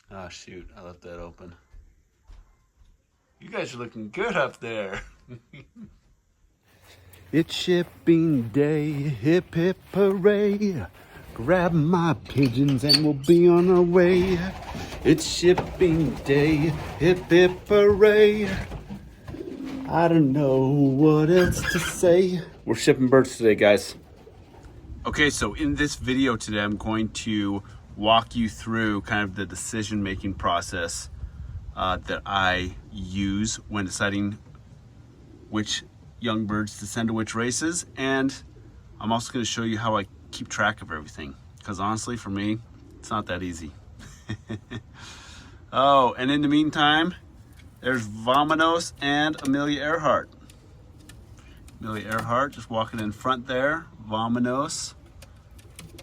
Oh shoot, I left that open. You guys are looking good up there. It's shipping day, hip hip hooray. Grab my pigeons and we'll be on our way. It's shipping day, hip hip hooray. I don't know what else to say. We're shipping birds today, guys. Okay, so in this video today, I'm going to walk you through kind of the decision-making process that I use when deciding which young birds to send to which races. And I'm also going to show you how I keep track of everything. Because honestly, for me, it's not that easy. Oh, and in the meantime, there's Vamonos and Amelia Earhart. Amelia Earhart just walking in front there. Vamonos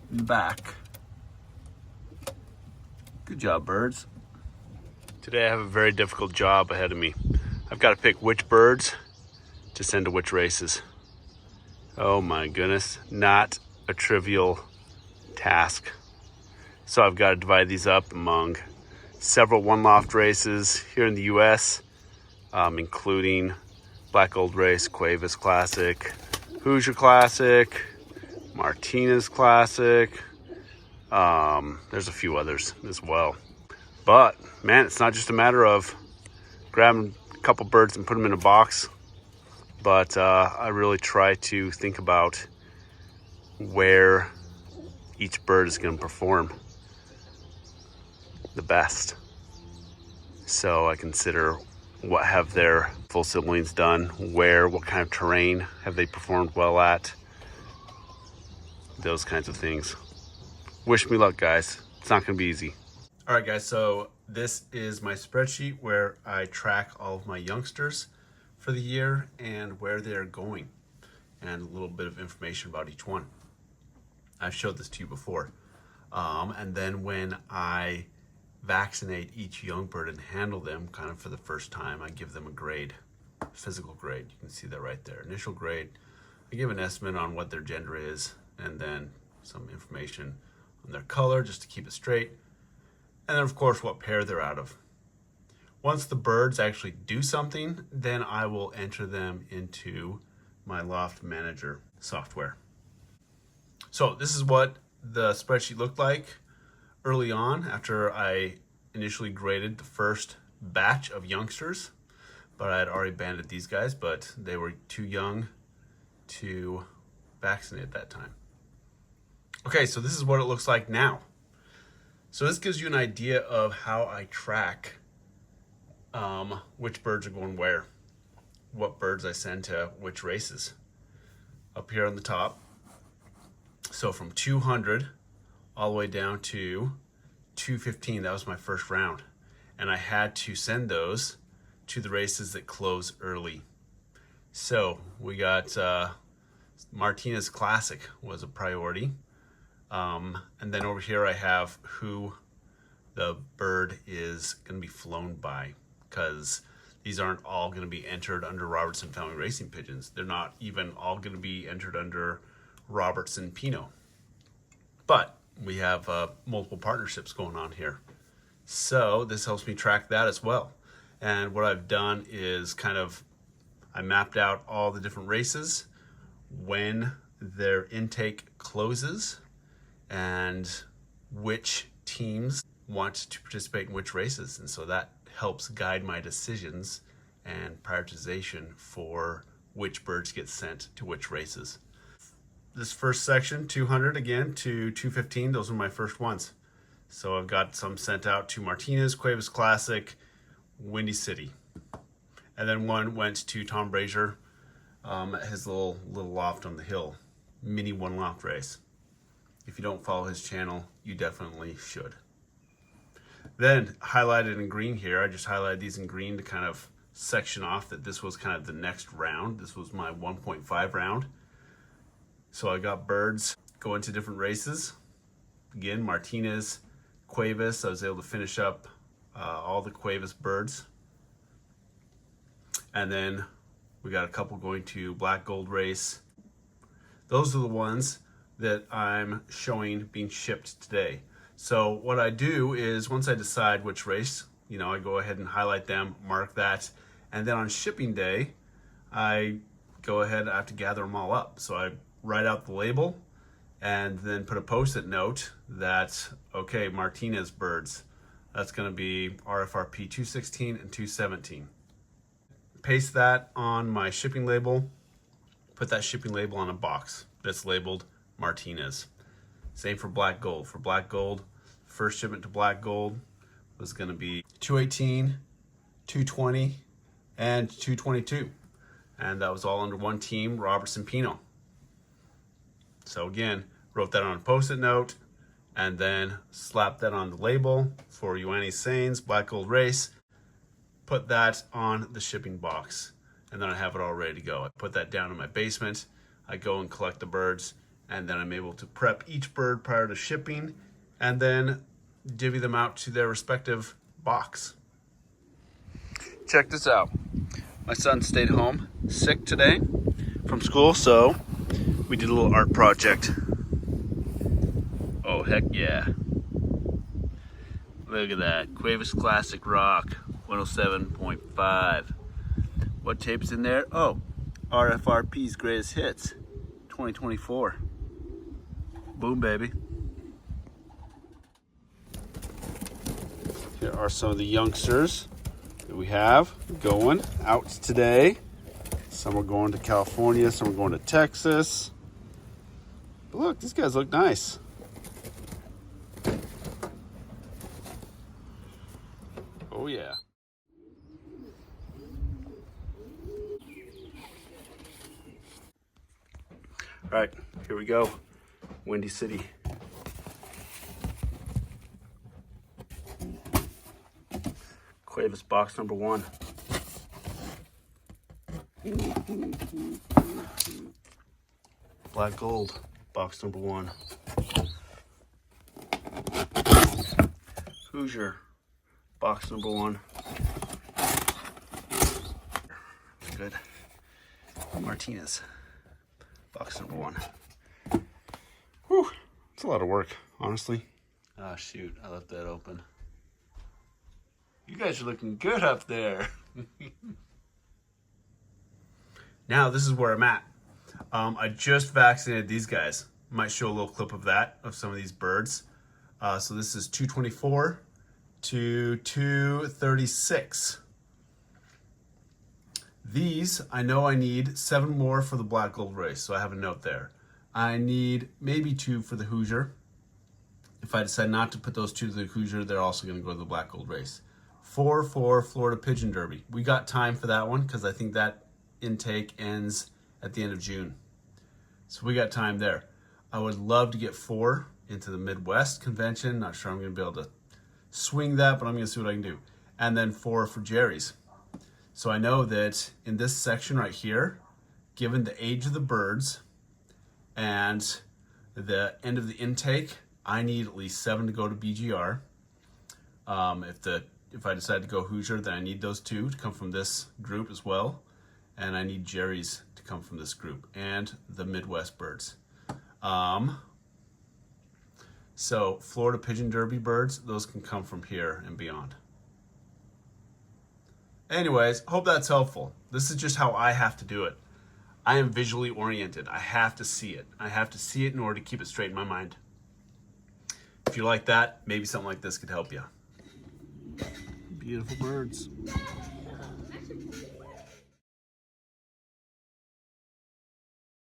in the back. Good job, birds. Today I have a very difficult job ahead of me. I've got to pick which birds to send to which races. Oh my goodness, not a trivial task. So I've got to divide these up among several one loft races here in the US, including Black Gold Race, Cuevas Classic, Hoosier Classic, Martinez Classic. There's a few others as well. But man, it's not just a matter of grabbing a couple birds and put them in a box, but I really try to think about where each bird is going to perform the best. So I consider what have their full siblings done, what kind of terrain have they performed well at, those kinds of things. Wish me luck, guys. It's not going to be easy. All right, guys, so this is my spreadsheet where I track all of my youngsters for the year and where they're going and a little bit of information about each one. I've showed this to you before. And then when I vaccinate each young bird and handle them kind of for the first time, I give them a grade, physical grade. You can see that right there, initial grade. I give an estimate on what their gender is and then some information on their color just to keep it straight. And then of course what pair they're out of. Once the birds actually do something, then I will enter them into my Loft Manager software. So this is what the spreadsheet looked like early on after I initially graded the first batch of youngsters, but I had already banded these guys, but they were too young to vaccinate at that time. Okay, so this is what it looks like now. So this gives you an idea of how I track which birds are going where, what birds I send to which races. Up here on the top, so from 200 all the way down to 215, that was my first round. And I had to send those to the races that close early. So we got Martinez Classic was a priority. And then over here I have who the bird is going to be flown by, because these aren't all going to be entered under Robertson Family Racing Pigeons. They're not even all going to be entered under Robertson Pinot. But we have multiple partnerships going on here. So this helps me track that as well. And what I've done is I mapped out all the different races, when their intake closes, and which teams want to participate in which races. And so that helps guide my decisions and prioritization for which birds get sent to which races. This first section, 200 again to 215, those were my first ones. So I've got some sent out to Martinez, Cuevas Classic, Windy City. And then one went to Tom Brazier at his little loft on the hill, mini one loft race. If you don't follow his channel, you definitely should. Then highlighted in green here, I just highlighted these in green to kind of section off that this was kind of the next round. This was my 1.5 round. So I got birds going to different races. Again, Martinez, Cuevas, I was able to finish up all the Cuevas birds. And then we got a couple going to Black Gold Race. Those are the ones that I'm showing being shipped today. So what I do is once I decide which race, you know, I go ahead and highlight them, mark that, and then on shipping day, I go ahead, I have to gather them all up. So I write out the label and then put a post-it note that, okay, Martinez birds, that's gonna be RFRP 216 and 217. Paste that on my shipping label, put that shipping label on a box that's labeled Martinez. Same for black gold. For black gold, first shipment to black gold was gonna be 218, 220, and 222. And that was all under one team, Robertson Pino. So again, wrote that on a post-it note and then slapped that on the label for Ioannis Sains, black gold race, put that on the shipping box, and then I have it all ready to go. I put that down in my basement, I go and collect the birds, and then I'm able to prep each bird prior to shipping and then divvy them out to their respective box. Check this out. My son stayed home sick today from school, so we did a little art project. Oh, heck yeah. Look at that. Cuevas Classic Rock 107.5. What tape's in there? Oh, RFRP's Greatest Hits 2024. Boom, baby. Here are some of the youngsters that we have going out today. Some are going to California, some are going to Texas. But look, these guys look nice. Oh yeah. All right, here we go. Windy City. Cuevas box number 1. Black gold box number 1. Hoosier box number 1. Good. Martinez box number 1. Whew, it's a lot of work, honestly. Ah, shoot, I left that open. You guys are looking good up there. Now, this is where I'm at. I just vaccinated these guys. Might show a little clip of that, of some of these birds. So this is 224 to 236. These, I know I need 7 more for the black gold race, so I have a note there. I need maybe 2 for the Hoosier. If I decide not to put those 2 to the Hoosier, they're also going to go to the black gold race. 4 for Florida Pigeon Derby. We got time for that one because I think that intake ends at the end of June. So we got time there. I would love to get 4 into the Midwest convention. Not sure I'm going to be able to swing that, but I'm going to see what I can do. And then 4 for Jerry's. So I know that in this section right here, given the age of the birds and the end of the intake, I need at least 7 to go to BGR. If I decide to go Hoosier, then I need those 2 to come from this group as well. And I need Jerry's to come from this group and the Midwest birds. So Florida Pigeon Derby birds, those can come from here and beyond. Anyways, hope that's helpful. This is just how I have to do it. I am visually oriented. I have to see it. I have to see it in order to keep it straight in my mind. If you like that, maybe something like this could help you. Beautiful birds.